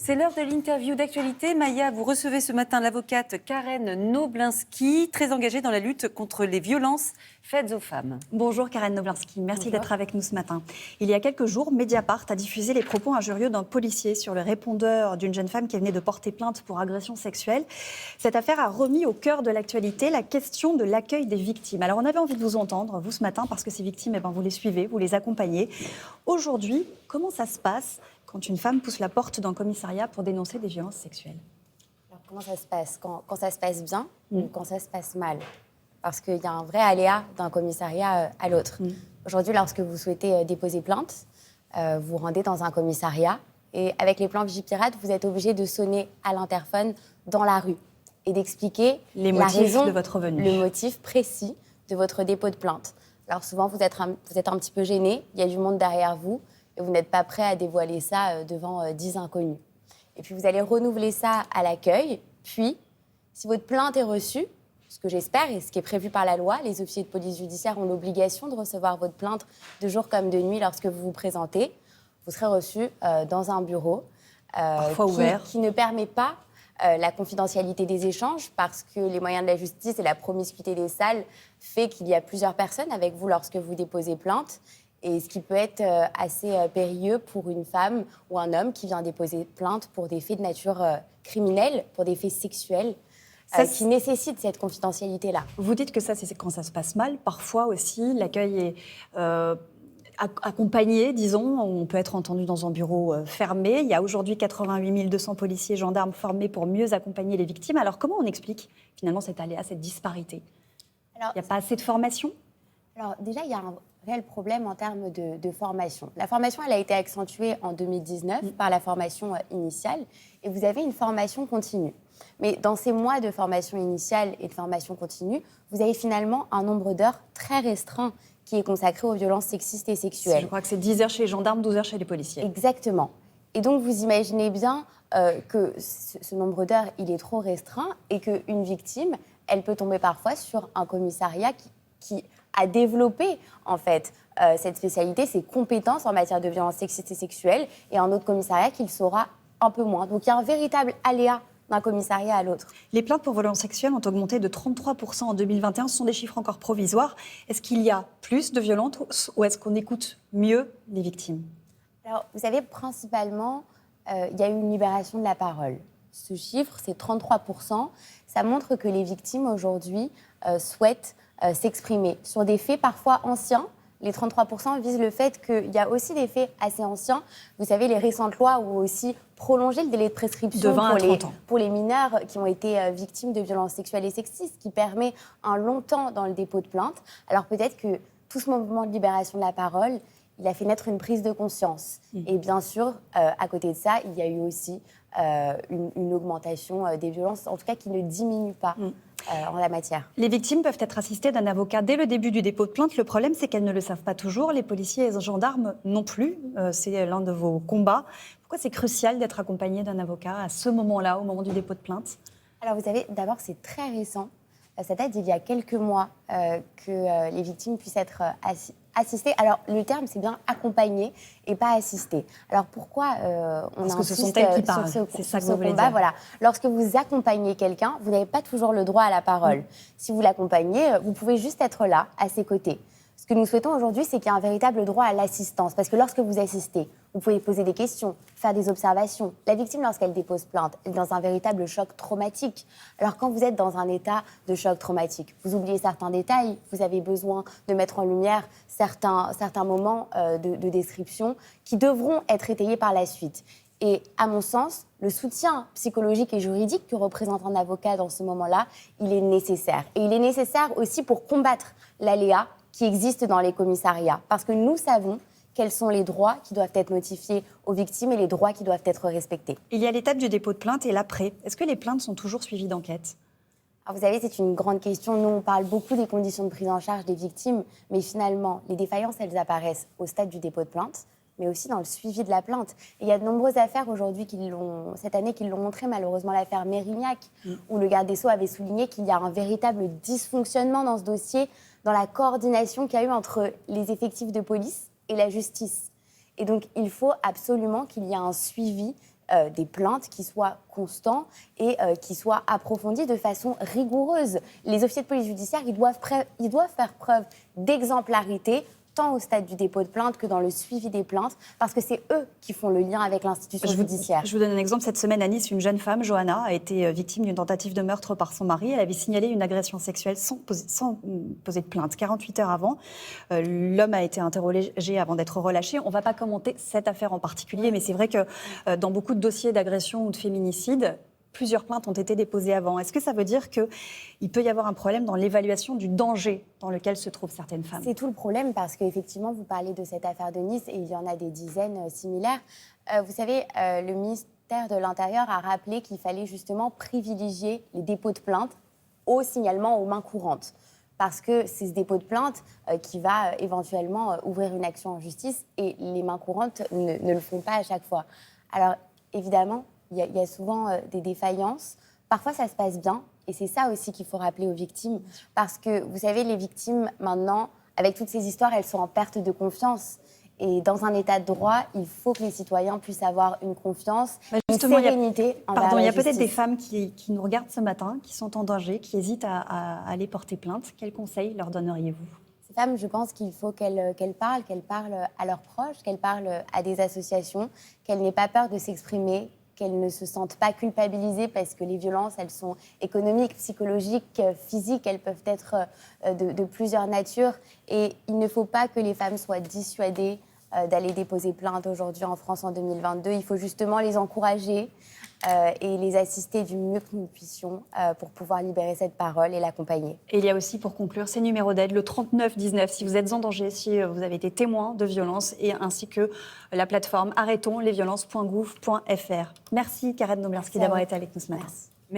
C'est l'heure de l'interview d'actualité. Maya, vous recevez ce matin l'avocate Karen Noblinski, très engagée dans la lutte contre les violences faites aux femmes. Bonjour Karen Noblinski, merci d'être avec nous ce matin. Il y a quelques jours, Mediapart a diffusé les propos injurieux d'un policier sur le répondeur d'une jeune femme qui venait de porter plainte pour agression sexuelle. Cette affaire a remis au cœur de l'actualité la question de l'accueil des victimes. Alors on avait envie de vous entendre, vous ce matin, parce que ces victimes, vous les suivez, vous les accompagnez. Aujourd'hui, comment ça se passe quand une femme pousse la porte d'un commissariat pour dénoncer des violences sexuelles? Alors, comment ça se passe quand ça se passe bien ou quand ça se passe mal? Parce qu'il y a un vrai aléa d'un commissariat à l'autre. Aujourd'hui, lorsque vous souhaitez déposer plainte, vous rendez dans un commissariat et avec les plans Vigipirate, vous êtes obligé de sonner à l'interphone dans la rue et d'expliquer les la motifs raison, de votre venue. le motif précis de votre dépôt de plainte. Alors souvent, vous êtes un petit peu gêné, il y a du monde derrière vous et vous n'êtes pas prêt à dévoiler ça devant 10 inconnus. Et puis vous allez renouveler ça à l'accueil, puis si votre plainte est reçue, ce que j'espère et ce qui est prévu par la loi, les officiers de police judiciaire ont l'obligation de recevoir votre plainte de jour comme de nuit lorsque vous vous présentez. Vous serez reçu dans un bureau ouvert, qui ne permet pas la confidentialité des échanges parce que les moyens de la justice et la promiscuité des salles fait qu'il y a plusieurs personnes avec vous lorsque vous déposez plainte. Et ce qui peut être assez périlleux pour une femme ou un homme qui vient déposer plainte pour des faits de nature criminelle, pour des faits sexuels, qui nécessitent cette confidentialité-là. Vous dites que ça, c'est quand ça se passe mal. Parfois aussi, l'accueil est accompagné, disons. On peut être entendu dans un bureau fermé. Il y a aujourd'hui 88 200 policiers et gendarmes formés pour mieux accompagner les victimes. Alors, comment on explique finalement cet aléa, cette disparité? Il n'y a pas assez de formation? Alors, déjà, il y a un réel problème en termes de formation. La formation, elle a été accentuée en 2019 par la formation initiale et vous avez une formation continue. Mais dans ces mois de formation initiale et de formation continue, vous avez finalement un nombre d'heures très restreint qui est consacré aux violences sexistes et sexuelles. Je crois que c'est 10 heures chez les gendarmes, 12 heures chez les policiers. Exactement. Et donc, vous imaginez bien que ce nombre d'heures, il est trop restreint et qu'une victime, elle peut tomber parfois sur un commissariat qui a développé, en fait, cette spécialité, ses compétences en matière de violences sexistes et sexuelles, et un autre commissariat qui le saura un peu moins. Donc, il y a un véritable aléa d'un commissariat à l'autre. Les plaintes pour violences sexuelles ont augmenté de 33% en 2021. Ce sont des chiffres encore provisoires. Est-ce qu'il y a plus de violences ou est-ce qu'on écoute mieux les victimes? Alors, vous savez, principalement, il y a eu une libération de la parole. Ce chiffre, c'est 33%. Ça montre que les victimes, aujourd'hui, souhaitent s'exprimer sur des faits parfois anciens. Les 33% visent le fait qu'il y a aussi des faits assez anciens. Vous savez, les récentes lois ont aussi prolongé le délai de prescription de 20 à 30 ans. Pour les mineurs qui ont été victimes de violences sexuelles et sexistes, qui permet un long temps dans le dépôt de plainte. Alors peut-être que tout ce mouvement de libération de la parole, il a fait naître une prise de conscience. Et bien sûr, à côté de ça, il y a eu aussi une augmentation des violences, en tout cas qui ne diminue pas en la matière. Les victimes peuvent être assistées d'un avocat dès le début du dépôt de plainte. Le problème, c'est qu'elles ne le savent pas toujours. Les policiers et les gendarmes non plus. C'est l'un de vos combats. Pourquoi c'est crucial d'être accompagné d'un avocat à ce moment-là, au moment du dépôt de plainte? Alors vous savez, d'abord, c'est très récent. Ça date d'il y a quelques mois que les victimes puissent être assistées. Alors, le terme, c'est bien accompagner et pas assister. Alors, pourquoi on Parce que ce sont insiste elles qui parlent. sur C'est ça que ce vous voulez combat, dire. voilà. Lorsque vous accompagnez quelqu'un, vous n'avez pas toujours le droit à la parole. Si vous l'accompagnez, vous pouvez juste être là, à ses côtés. Ce que nous souhaitons aujourd'hui, c'est qu'il y ait un véritable droit à l'assistance. Parce que lorsque vous assistez, vous pouvez poser des questions, faire des observations. La victime, lorsqu'elle dépose plainte, elle est dans un véritable choc traumatique. Alors quand vous êtes dans un état de choc traumatique, vous oubliez certains détails, vous avez besoin de mettre en lumière certains moments de description qui devront être étayés par la suite. Et à mon sens, le soutien psychologique et juridique que représente un avocat dans ce moment-là, il est nécessaire. Et il est nécessaire aussi pour combattre l'aléa qui existe dans les commissariats. Parce que nous savons quels sont les droits qui doivent être notifiés aux victimes et les droits qui doivent être respectés. Il y a l'étape du dépôt de plainte et l'après. Est-ce que les plaintes sont toujours suivies d'enquête? Alors vous savez, c'est une grande question. Nous, on parle beaucoup des conditions de prise en charge des victimes, mais finalement, les défaillances, elles apparaissent au stade du dépôt de plainte, mais aussi dans le suivi de la plainte. Et il y a de nombreuses affaires aujourd'hui cette année qui l'ont montré, malheureusement l'affaire Mérignac, où le garde des Sceaux avait souligné qu'il y a un véritable dysfonctionnement dans ce dossier, dans la coordination qu'il y a eu entre les effectifs de police et la justice. Et donc, il faut absolument qu'il y ait un suivi des plaintes qui soient constants et qui soient approfondis de façon rigoureuse. Les officiers de police judiciaire, ils doivent faire preuve d'exemplarité, tant au stade du dépôt de plainte que dans le suivi des plaintes, parce que c'est eux qui font le lien avec l'institution judiciaire. Je vous donne un exemple. Cette semaine à Nice, une jeune femme, Johanna, a été victime d'une tentative de meurtre par son mari. Elle avait signalé une agression sexuelle sans poser de plainte. 48 heures avant, l'homme a été interrogé avant d'être relâché. On ne va pas commenter cette affaire en particulier, mais c'est vrai que dans beaucoup de dossiers d'agression ou de féminicide, plusieurs plaintes ont été déposées avant. Est-ce que ça veut dire qu'il peut y avoir un problème dans l'évaluation du danger dans lequel se trouvent certaines femmes? C'est tout le problème parce qu'effectivement, vous parlez de cette affaire de Nice et il y en a des dizaines similaires. Vous savez, le ministère de l'Intérieur a rappelé qu'il fallait justement privilégier les dépôts de plainte au signalement aux mains courantes. Parce que c'est ce dépôt de plainte qui va éventuellement ouvrir une action en justice et les mains courantes ne le font pas à chaque fois. Alors, évidemment, il y a souvent des défaillances. Parfois, ça se passe bien. Et c'est ça aussi qu'il faut rappeler aux victimes. Parce que, vous savez, les victimes, maintenant, avec toutes ces histoires, elles sont en perte de confiance. Et dans un état de droit, il faut que les citoyens puissent avoir une confiance, une sérénité envers la justice. Il y a peut-être des femmes qui nous regardent ce matin, qui sont en danger, qui hésitent à aller porter plainte. Quels conseils leur donneriez-vous? Ces femmes, je pense qu'il faut qu'elles parlent à leurs proches, qu'elles parlent à des associations, qu'elles n'aient pas peur de s'exprimer, qu'elles ne se sentent pas culpabilisées parce que les violences, elles sont économiques, psychologiques, physiques, elles peuvent être de plusieurs natures. Et il ne faut pas que les femmes soient dissuadées d'aller déposer plainte aujourd'hui en France en 2022. Il faut justement les encourager et les assister du mieux que nous puissions pour pouvoir libérer cette parole et l'accompagner. Et il y a aussi, pour conclure, ces numéros d'aide, le 3919, si vous êtes en danger, si vous avez été témoin de violences, et ainsi que la plateforme arrêtonslesviolences.gouv.fr. Merci Karen Noblinski d'avoir été avec nous ce matin. Merci.